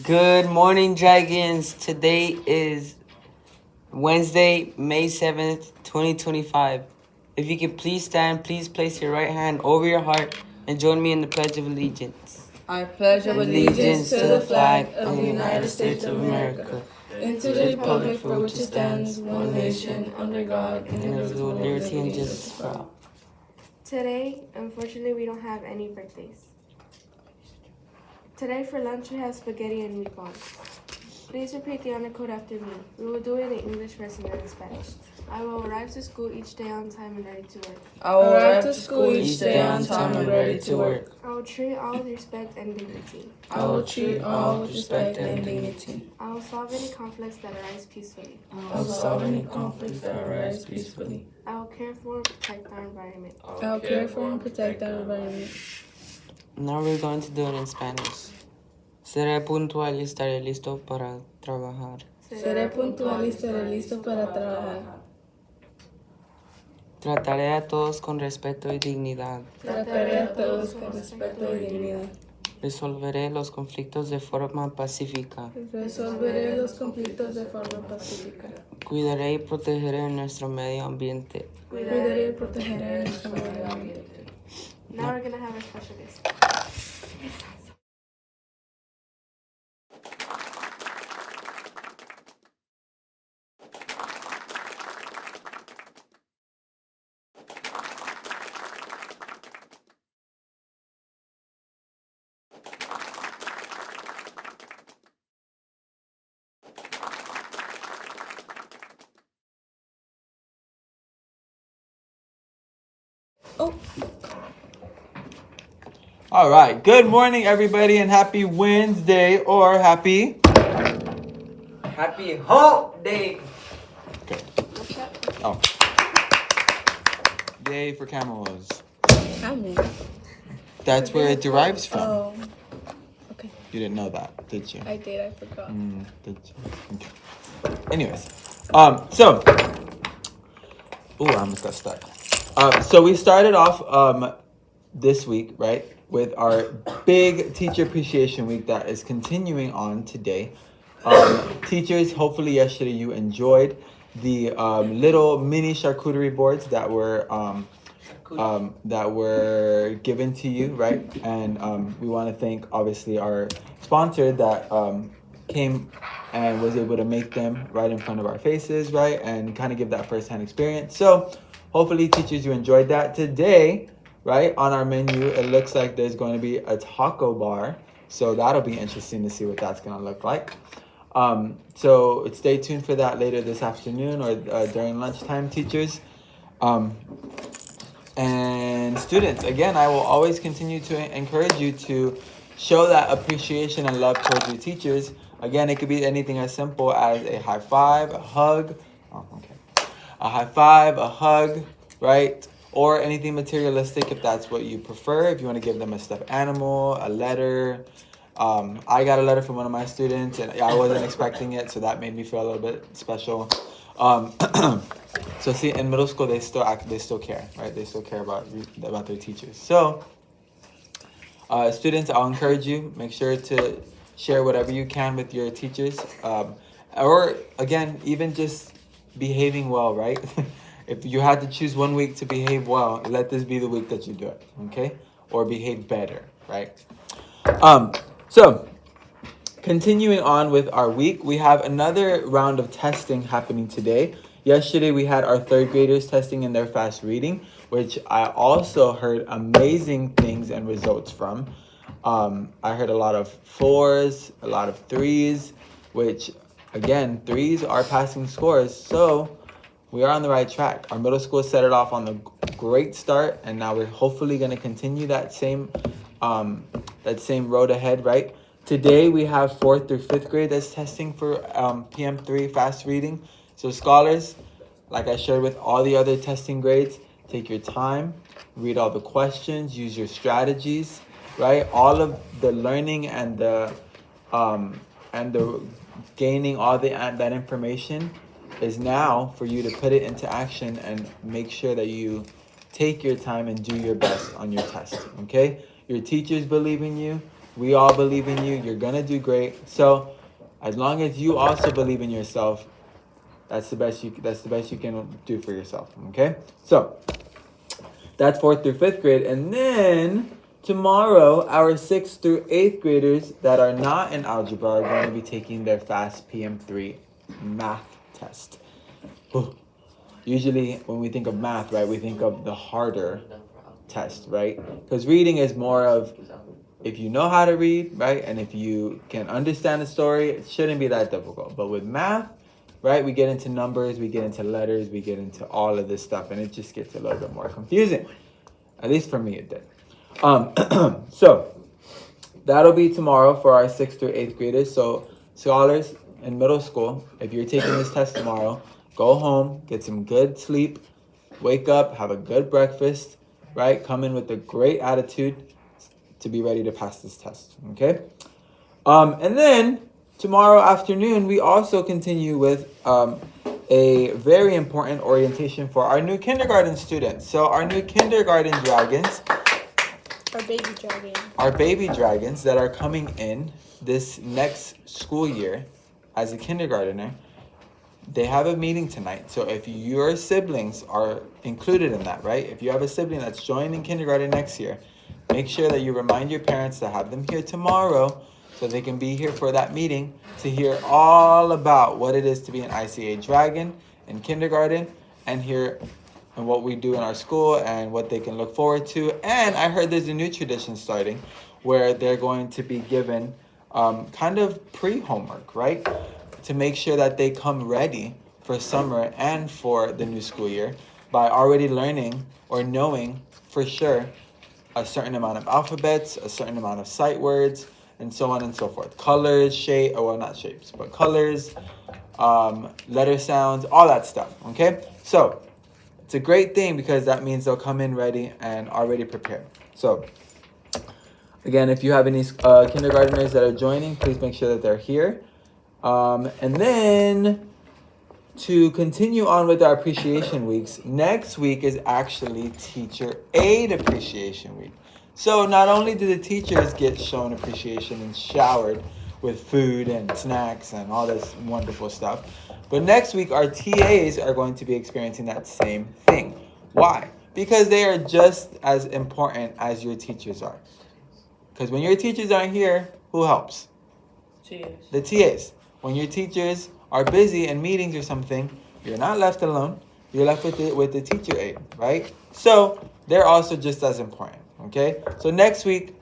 Good morning, Dragons. Today is Wednesday, May 7th, 2025. If you can please stand, please place your right hand over your heart and join me in the Pledge of Allegiance. I pledge allegiance to the flag of the United States of America and to the republic for which it stands, one nation, under God, indivisible, with liberty and justice for all. Today, unfortunately, we don't have any birthdays. Today for lunch we have spaghetti and meatballs. Please repeat the honor code after me. We will do it in English first and then in Spanish. I will arrive to school each day on time and ready to work. I will arrive to school each day on time and ready to work. I will treat all with respect and dignity. I will treat all with respect and dignity. I will solve any conflicts that arise peacefully. I will solve any conflicts that arise peacefully. I will care for and protect our environment. I will care for and protect our environment. Now we're going to do it in Spanish. Seré puntual y estaré listo para trabajar. Seré puntual y estaré listo para trabajar. Trataré a todos con respeto y dignidad. Trataré a todos con respeto y dignidad. Resolveré los conflictos de forma pacífica. Resolveré los conflictos de forma pacífica. Cuidaré y protegeré nuestro medio ambiente. Cuidaré y protegeré nuestro medio ambiente. Now we're gonna have our special guest. All right. Good morning, everybody, and happy Wednesday or happy. Happy Hump Day! Oh. Yay for camels. That's where it derives from. Oh, okay. You didn't know that, did you? I did, I forgot. Did you? Okay. Anyways, so. Ooh, I almost got stuck. So we started off this week, right, with our big Teacher Appreciation Week that is continuing on today. Teachers, hopefully yesterday you enjoyed the little mini charcuterie boards that were given to you, right? And we want to thank obviously our sponsor that came and was able to make them right in front of our faces, right? And kind of give that firsthand experience. So hopefully teachers, you enjoyed that. Today, right, on our menu, it looks like there's going to be a taco bar. So that'll be interesting to see what that's going to look like. So stay tuned for that later this afternoon or during lunchtime, teachers. And students, again, I will always continue to encourage you to show that appreciation and love towards your teachers. Again, it could be anything as simple as a high five, a hug. A high five, a hug, right? Or anything materialistic if that's what you prefer. If you want to give them a stuffed animal, a letter. I got a letter from one of my students and I wasn't expecting it, so that made me feel a little bit special. So see, in middle school they still care, right? They still care about their teachers. So students, I'll encourage you, make sure to share whatever you can with your teachers. Or again, even just behaving well, right? If you had to choose one week to behave well, let this be the week that you do it, okay? Or behave better, right? So continuing on with our week, we have another round of testing happening today. Yesterday, we had our third graders testing in their fast reading, which I also heard amazing things and results from. I heard a lot of 4s, a lot of 3s, which again, 3s are passing scores. So we are on the right track. Our middle school set it off on a great start, and now we're hopefully going to continue that same road ahead, right? Today we have 4th through 5th grade that's testing for PM3 fast reading. So scholars, like I shared with all the other testing grades, take your time, read all the questions, use your strategies, right? All of the learning and the gaining all that information is now for you to put it into action and make sure that you take your time and do your best on your test, okay? Your teachers believe in you. We all believe in you. You're gonna do great. So, as long as you also believe in yourself, that's the best you can do for yourself. Okay. So that's 4th through 5th grade, and then tomorrow our 6th through 8th graders that are not in algebra are going to be taking their FAST PM3 math test. Usually, when we think of math, right, we think of the harder test, right? Because reading is more of if you know how to read, right, and if you can understand the story, it shouldn't be that difficult. But with math, right, we get into numbers, we get into letters, we get into all of this stuff, and it just gets a little bit more confusing. At least for me, it did. So that'll be tomorrow for our 6th through 8th graders. So scholars in middle school, if you're taking this test tomorrow, go home, get some good sleep, wake up, have a good breakfast, right? Come in with a great attitude to be ready to pass this test, okay? And then tomorrow afternoon, we also continue with a very important orientation for our new kindergarten students. So our new kindergarten dragons, our baby dragons that are coming in this next school year as a kindergartner, they have a meeting tonight. So if your siblings are included in that, right? If you have a sibling that's joining kindergarten next year, make sure that you remind your parents to have them here tomorrow so they can be here for that meeting to hear all about what it is to be an ICA dragon in kindergarten and hear what we do in our school and what they can look forward to. And I heard there's a new tradition starting where they're going to be given kind of pre-homework, right? To make sure that they come ready for summer and for the new school year by already learning or knowing for sure a certain amount of alphabets, a certain amount of sight words, and so on and so forth. Colors, shape, well, not shapes, but colors, letter sounds, all that stuff, okay? So it's a great thing because that means they'll come in ready and already prepared. So again, if you have any kindergartners that are joining, please make sure that they're here. And then to continue on with our appreciation weeks, next week is actually Teacher Aid Appreciation Week. So not only do the teachers get shown appreciation and showered with food and snacks and all this wonderful stuff, but next week our TAs are going to be experiencing that same thing. Why? Because they are just as important as your teachers are. Because when your teachers aren't here, who helps? The TAs. When your teachers are busy in meetings or something, you're not left alone. You're left with the teacher aide, right? So they're also just as important, okay? So next week,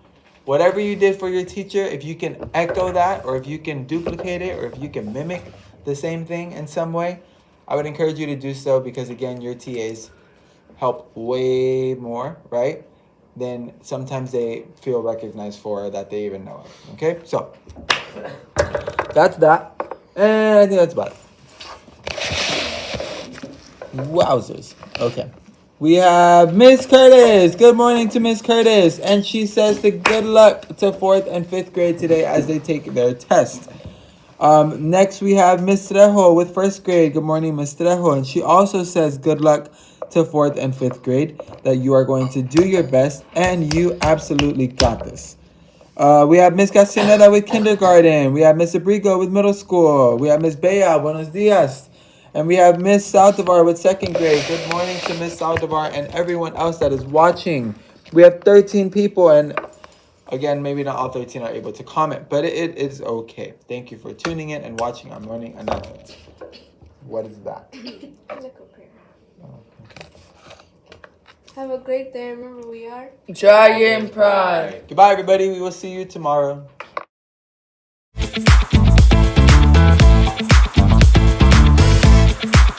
whatever you did for your teacher, if you can echo that, or if you can duplicate it, or if you can mimic the same thing in some way, I would encourage you to do so because, again, your TAs help way more, right? Than sometimes they feel recognized for that they even know of, okay? So that's that. And I think that's about it. Wowzers. Okay. We have Miss Curtis. Good morning to Miss Curtis. And she says to good luck to 4th and 5th grade today as they take their test. Next we have Miss Trejo with 1st grade. Good morning, Miss Trejo. And she also says good luck to 4th and 5th grade, that you are going to do your best and you absolutely got this. We have Miss Castaneda with kindergarten. We have Miss Abrigo with middle school. We have Miss Bea, buenos dias. And we have Miss Saldivar with 2nd grade. Good morning to Miss Saldivar and everyone else that is watching. We have 13 people, and again, maybe not all 13 are able to comment, but it is okay. Thank you for tuning in and watching our morning announcements. What is that? Have a great day. Remember, we are Dragon Pride. Goodbye, everybody. We will see you tomorrow.